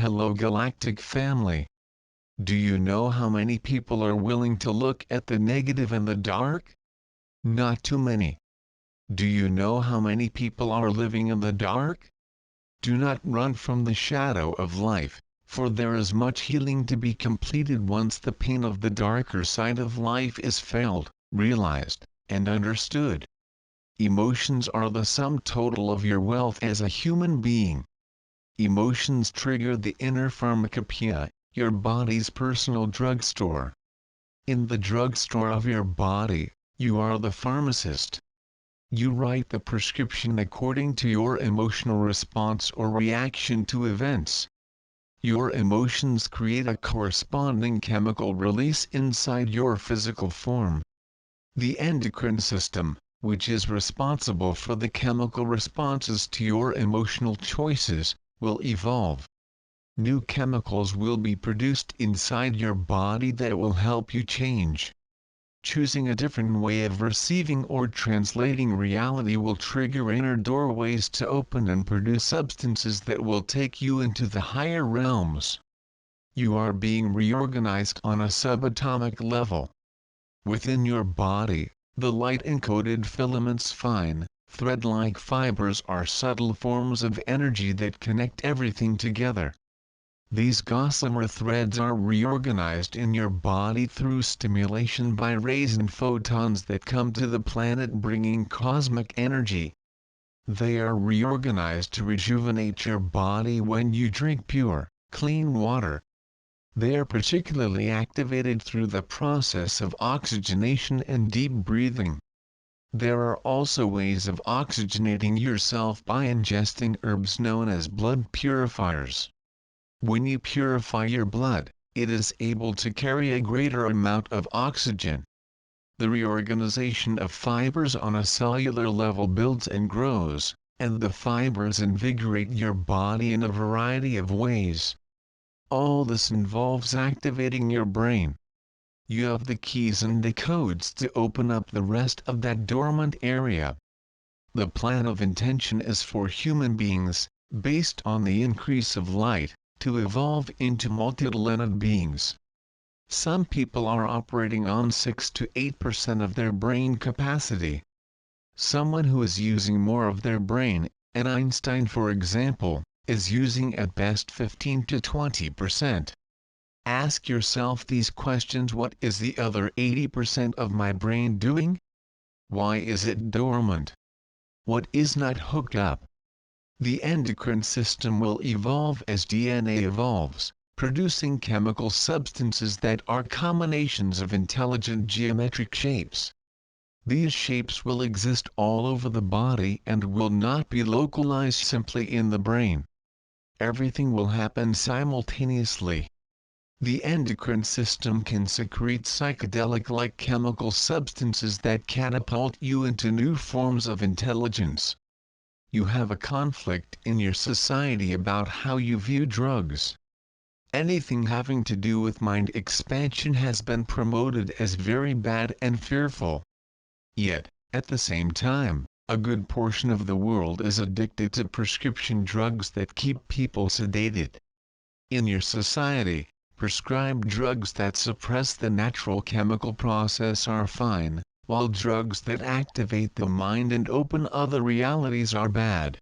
Hello Galactic family. Do you know how many people are willing to look at the negative and the dark? Not too many. Do you know how many people are living in the dark? Do not run from the shadow of life, for there is much healing to be completed once the pain of the darker side of life is felt, realized, and understood. Emotions are the sum total of your wealth as a human being. Emotions trigger the inner pharmacopoeia, your body's personal drugstore. In the drugstore of your body, you are the pharmacist. You write the prescription according to your emotional response or reaction to events. Your emotions create a corresponding chemical release inside your physical form. The endocrine system, which is responsible for the chemical responses to your emotional choices, will evolve. New chemicals will be produced inside your body that will help you change. Choosing a different way of receiving or translating reality will trigger inner doorways to open and produce substances that will take you into the higher realms. You are being reorganized on a subatomic level. Within your body, the light-encoded filaments, fine, thread-like fibers, are subtle forms of energy that connect everything together. These gossamer threads are reorganized in your body through stimulation by rays and photons that come to the planet bringing cosmic energy. They are reorganized to rejuvenate your body when you drink pure, clean water. They are particularly activated through the process of oxygenation and deep breathing. There are also ways of oxygenating yourself by ingesting herbs known as blood purifiers. When you purify your blood, it is able to carry a greater amount of oxygen. The reorganization of fibers on a cellular level builds and grows, and the fibers invigorate your body in a variety of ways. All this involves activating your brain. You have the keys and the codes to open up the rest of that dormant area. The plan of intention is for human beings, based on the increase of light, to evolve into multitalented beings. Some people are operating on 6 to 8% of their brain capacity. Someone who is using more of their brain, and Einstein for example, is using at best 15 to 20%. Ask yourself these questions: what is the other 80% of my brain doing? Why is it dormant? What is not hooked up? The endocrine system will evolve as DNA evolves, producing chemical substances that are combinations of intelligent geometric shapes. These shapes will exist all over the body and will not be localized simply in the brain. Everything will happen simultaneously. The endocrine system can secrete psychedelic-like chemical substances that catapult you into new forms of intelligence. You have a conflict in your society about how you view drugs. Anything having to do with mind expansion has been promoted as very bad and fearful. Yet, at the same time, a good portion of the world is addicted to prescription drugs that keep people sedated. In your society, prescribed drugs that suppress the natural chemical process are fine, while drugs that activate the mind and open other realities are bad.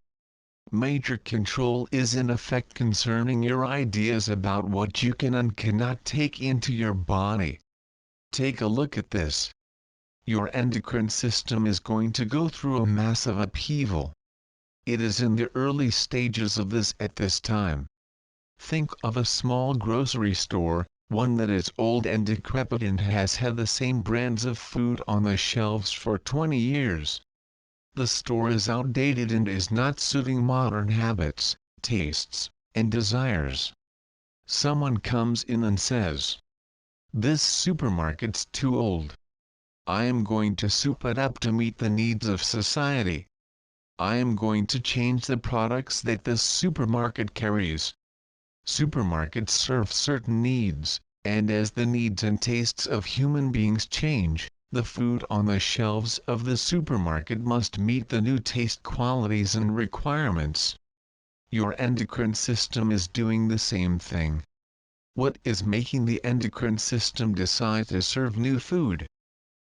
Major control is in effect concerning your ideas about what you can and cannot take into your body. Take a look at this. Your endocrine system is going to go through a massive upheaval. It is in the early stages of this at this time. Think of a small grocery store, one that is old and decrepit and has had the same brands of food on the shelves for 20 years. The store is outdated and is not suiting modern habits, tastes, and desires. Someone comes in and says, "This supermarket's too old. I am going to soup it up to meet the needs of society. I am going to change the products that this supermarket carries." Supermarkets serve certain needs, and as the needs and tastes of human beings change, the food on the shelves of the supermarket must meet the new taste qualities and requirements. Your endocrine system is doing the same thing. What is making the endocrine system decide to serve new food?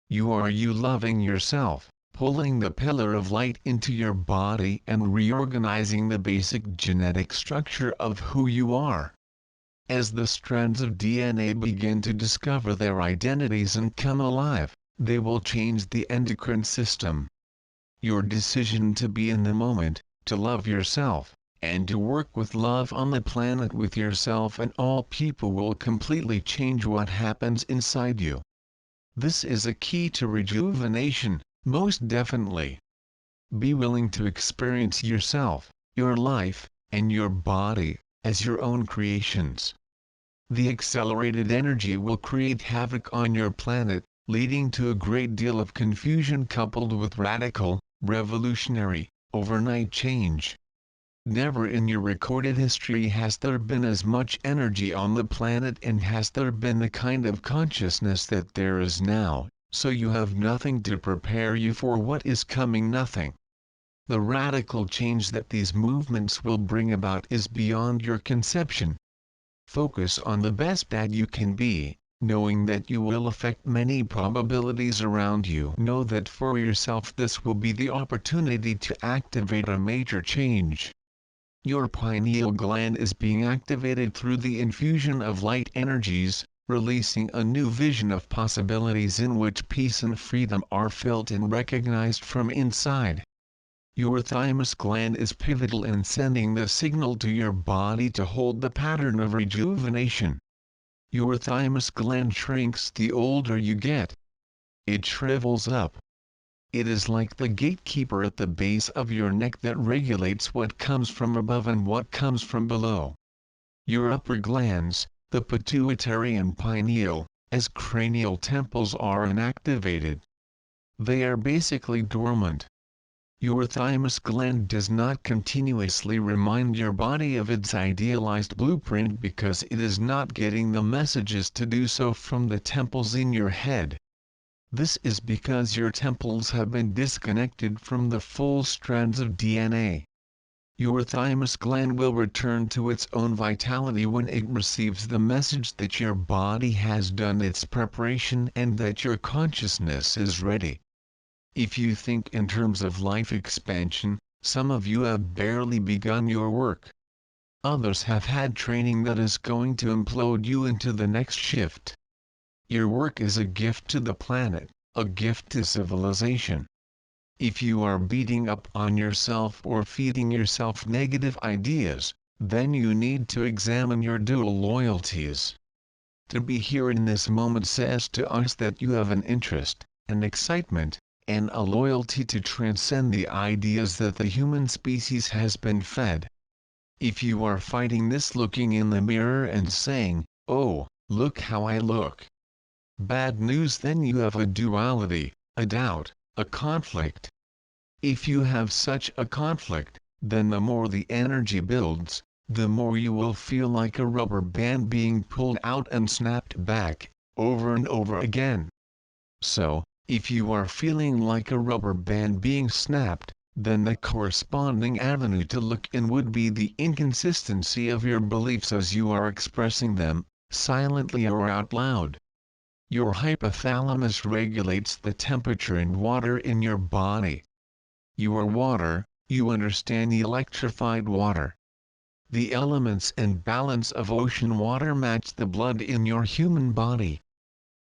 You loving yourself, pulling the pillar of light into your body and reorganizing the basic genetic structure of who you are. As the strands of DNA begin to discover their identities and come alive, they will change the endocrine system. Your decision to be in the moment, to love yourself, and to work with love on the planet with yourself and all people will completely change what happens inside you. This is a key to rejuvenation, most definitely. Be willing to experience yourself, your life, and your body, as your own creations. The accelerated energy will create havoc on your planet, leading to a great deal of confusion coupled with radical, revolutionary, overnight change. Never in your recorded history has there been as much energy on the planet and has there been the kind of consciousness that there is now, so you have nothing to prepare you for what is coming, nothing. The radical change that these movements will bring about is beyond your conception. Focus on the best that you can be, knowing that you will affect many probabilities around you. Know that for yourself this will be the opportunity to activate a major change. Your pineal gland is being activated through the infusion of light energies, releasing a new vision of possibilities in which peace and freedom are felt and recognized from inside. Your thymus gland is pivotal in sending the signal to your body to hold the pattern of rejuvenation. Your thymus gland shrinks the older you get. It shrivels up. It is like the gatekeeper at the base of your neck that regulates what comes from above and what comes from below. Your upper glands, the pituitary and pineal, as cranial temples are inactivated. They are basically dormant. Your thymus gland does not continuously remind your body of its idealized blueprint because it is not getting the messages to do so from the temples in your head. This is because your temples have been disconnected from the full strands of DNA. Your thymus gland will return to its own vitality when it receives the message that your body has done its preparation and that your consciousness is ready. If you think in terms of life expansion, some of you have barely begun your work. Others have had training that is going to implode you into the next shift. Your work is a gift to the planet, a gift to civilization. If you are beating up on yourself or feeding yourself negative ideas, then you need to examine your dual loyalties. To be here in this moment says to us that you have an interest, an excitement, and a loyalty to transcend the ideas that the human species has been fed. If you are fighting this looking in the mirror and saying, "Oh, look how I look," bad news, then you have a duality, a doubt, a conflict. If you have such a conflict, then the more the energy builds, the more you will feel like a rubber band being pulled out and snapped back, over and over again. So, if you are feeling like a rubber band being snapped, then the corresponding avenue to look in would be the inconsistency of your beliefs as you are expressing them, silently or out loud. Your hypothalamus regulates the temperature and water in your body. You are water, you understand electrified water. The elements and balance of ocean water match the blood in your human body.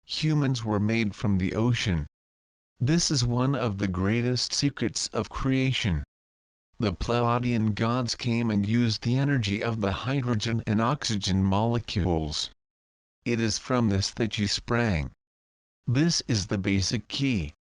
Humans were made from the ocean. This is one of the greatest secrets of creation. The Pleiadian gods came and used the energy of the hydrogen and oxygen molecules. It is from this that you sprang. This is the basic key.